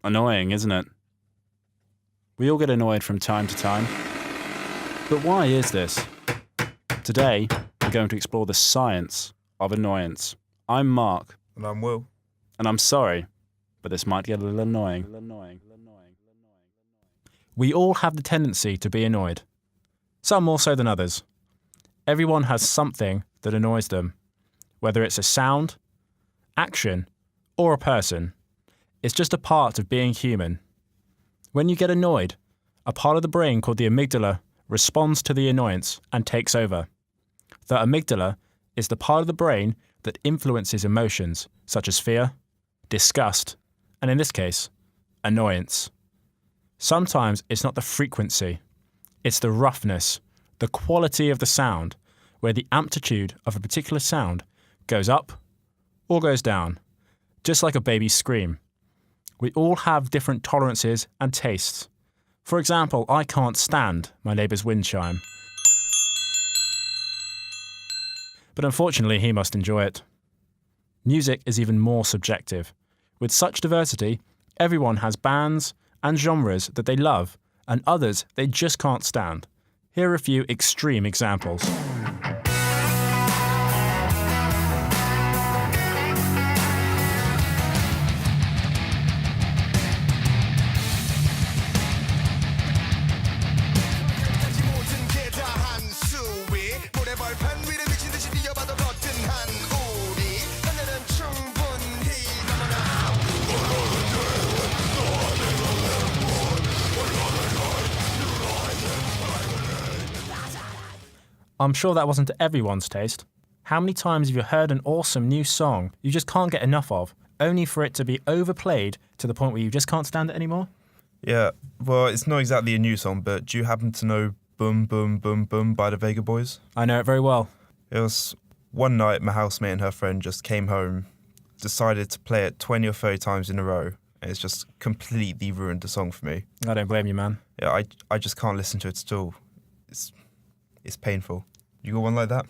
Annoying, isn't it? We all get annoyed from time to time. But why is this? Today, we're going to explore the science of annoyance. I'm Mark. And I'm Will. And I'm sorry, but this might get a little annoying. We all have the tendency to be annoyed. Some more so than others. Everyone has something that annoys them. Whether it's a sound, action, or a person. It's just a part of being human. When you get annoyed, a part of the brain called the amygdala responds to the annoyance and takes over. The amygdala is the part of the brain that influences emotions such as fear, disgust, and in this case, annoyance. Sometimes it's not the frequency, it's the roughness, the quality of the sound, where the amplitude of a particular sound goes up or goes down, just like a baby's scream. We all have different tolerances and tastes. For example, I can't stand my neighbour's wind chime. But unfortunately, he must enjoy it. Music is even more subjective. With such diversity, everyone has bands and genres that they love, and others they just can't stand. Here are a few extreme examples. I'm sure that wasn't to everyone's taste. How many times have you heard an awesome new song you just can't get enough of, only for it to be overplayed to the point where you just can't stand it anymore? Yeah, well, it's not exactly a new song, but do you happen to know Boom Boom Boom Boom by the Vega Boys? I know it very well. It was one night my housemate and her friend just came home, decided to play it 20 or 30 times in a row, and it's just completely ruined the song for me. I don't blame you, man. Yeah, I just can't listen to it still. It's painful. You got one like that?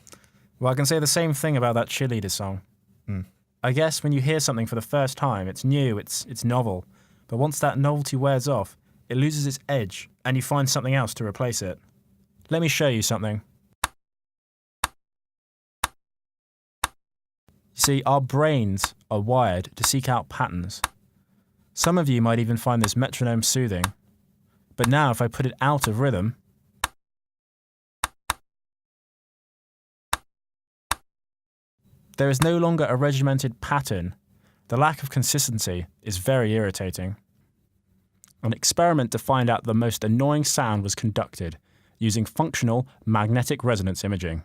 Well, I can say the same thing about that cheerleader song. I guess when you hear something for the first time, it's new, it's novel. But once that novelty wears off, it loses its edge, and you find something else to replace it. Let me show you something. See, our brains are wired to seek out patterns. Some of you might even find this metronome soothing. But now if I put it out of rhythm, there is no longer a regimented pattern. The lack of consistency is very irritating. An experiment to find out the most annoying sound was conducted using functional magnetic resonance imaging.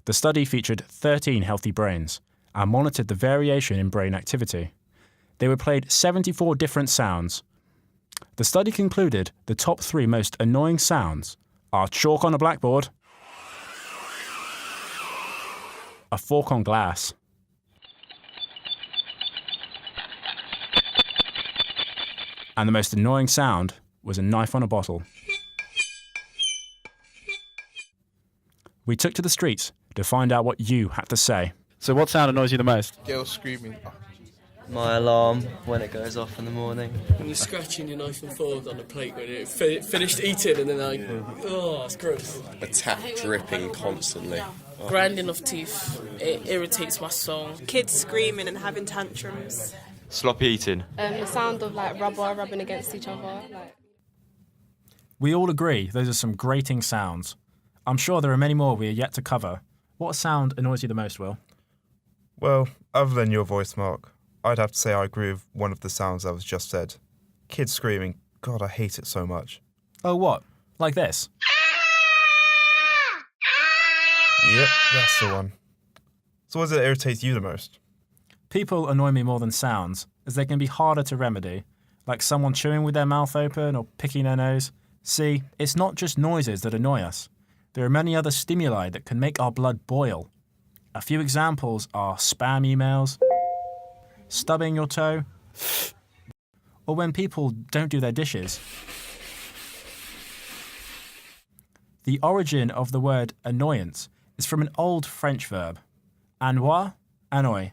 The study featured 13 healthy brains and monitored the variation in brain activity. They were played 74 different sounds. The study concluded the top 3 most annoying sounds are chalk on a blackboard, a fork on glass, and the most annoying sound was a knife on a bottle. We took to the streets to find out what you had to say. So what sound annoys you the most? Girls screaming. My alarm when it goes off in the morning. When you're scratching your knife and fork on the plate when it finished eating and then oh, it's gross. The tap dripping constantly. Grinding of teeth, it irritates my soul. Kids screaming and having tantrums. Sloppy eating. The sound of like rubber rubbing against each other. We all agree those are some grating sounds. I'm sure there are many more we are yet to cover. What sound annoys you the most, Will? Well, other than your voice, Mark, I'd have to say I agree with one of the sounds that was just said. Kids screaming. God, I hate it so much. Oh, what? Like this? Yep, that's the one. So what does it irritate you the most? People annoy me more than sounds, as they can be harder to remedy, like someone chewing with their mouth open or picking their nose. See, it's not just noises that annoy us. There are many other stimuli that can make our blood boil. A few examples are spam emails, stubbing your toe, or when people don't do their dishes. The origin of the word annoyance is from an old French verb, annoyer, annoy,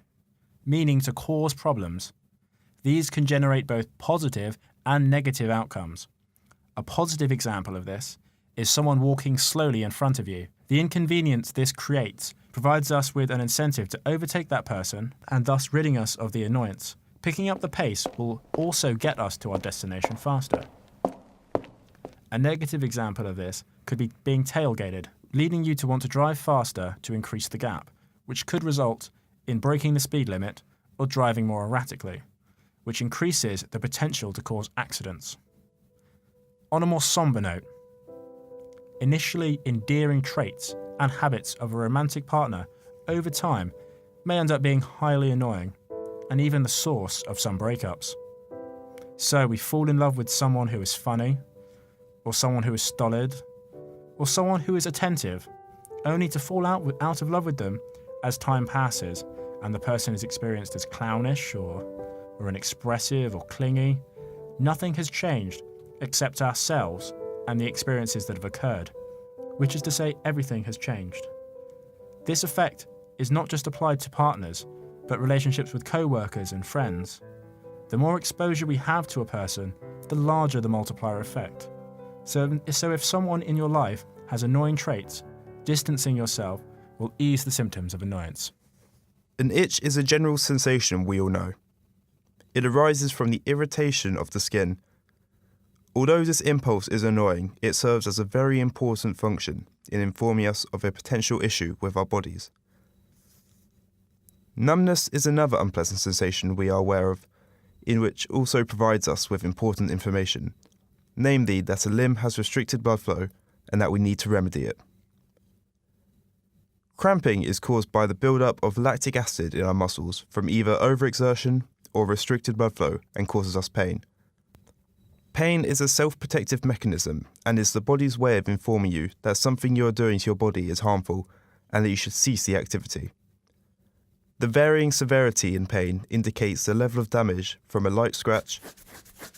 meaning to cause problems. These can generate both positive and negative outcomes. A positive example of this is someone walking slowly in front of you. The inconvenience this creates provides us with an incentive to overtake that person and thus ridding us of the annoyance. Picking up the pace will also get us to our destination faster. A negative example of this could be being tailgated, leading you to want to drive faster to increase the gap, which could result in breaking the speed limit or driving more erratically, which increases the potential to cause accidents. On a more somber note, initially endearing traits and habits of a romantic partner over time may end up being highly annoying and even the source of some breakups. So we fall in love with someone who is funny, or someone who is stolid, or someone who is attentive, only to fall out of love with them as time passes and the person is experienced as clownish or inexpressive or clingy. Nothing has changed except ourselves and the experiences that have occurred, which is to say everything has changed. This effect is not just applied to partners, but relationships with co-workers and friends. The more exposure we have to a person, the larger the multiplier effect. So if someone in your life has annoying traits, distancing yourself will ease the symptoms of annoyance. An itch is a general sensation we all know. It arises from the irritation of the skin. Although this impulse is annoying, it serves as a very important function in informing us of a potential issue with our bodies. Numbness is another unpleasant sensation we are aware of, in which also provides us with important information, namely that a limb has restricted blood flow and that we need to remedy it. Cramping is caused by the build-up of lactic acid in our muscles from either overexertion or restricted blood flow and causes us pain. Pain is a self-protective mechanism and is the body's way of informing you that something you are doing to your body is harmful and that you should cease the activity. The varying severity in pain indicates the level of damage from a light scratch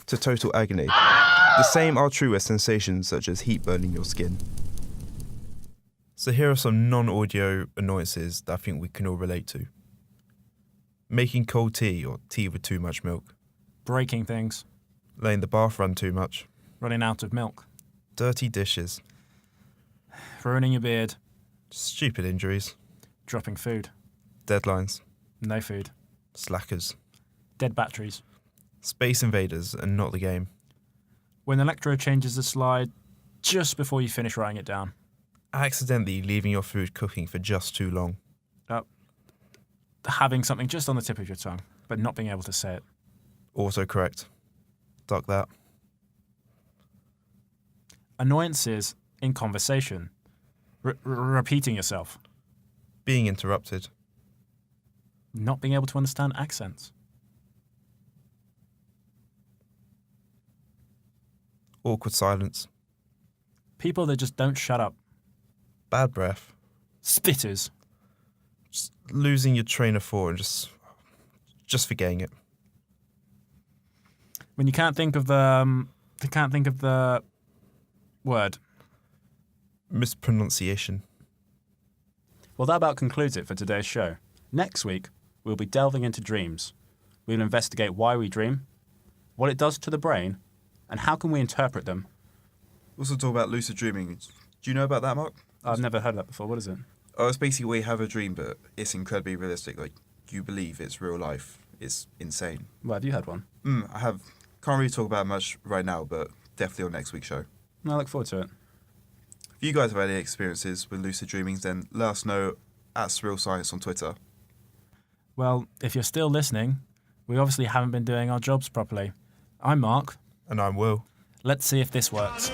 to total agony. The same are true with sensations such as heat burning your skin. So here are some non-audio annoyances that I think we can all relate to. Making cold tea or tea with too much milk. Breaking things, Letting the bath run too much. running out of milk, Dirty dishes. ruining your beard, Stupid injuries. dropping food, Deadlines. no food, Slackers. dead batteries, Space Invaders and not the game. when Electro changes the slide just before you finish writing it down, Accidentally leaving your food cooking for just too long. having something just on the tip of your tongue, but not being able to say it. Autocorrect. Duck that. Annoyances in conversation, repeating yourself, Being interrupted. not being able to understand accents, Awkward silence. people that just don't shut up, Bad breath. spitters, Just losing your train of thought and just forgetting it. when you can't think of the word. Mispronunciation. Well, that about concludes it for today's show. Next week, we'll be delving into dreams. We'll investigate why we dream, what it does to the brain, and how can we interpret them. Also talk about lucid dreaming. Do you know about that, Mark? I've never heard of that before. What is it? Oh, it's basically where you have a dream, but it's incredibly realistic. Like, you believe it's real life. It's insane. Well, have you had one? I have. Can't really talk about it much right now, but definitely on next week's show. I look forward to it. If you guys have any experiences with lucid dreamings, then let us know at Surreal Science on Twitter. Well, if you're still listening, we obviously haven't been doing our jobs properly. I'm Mark. And I'm Will. Let's see if this works.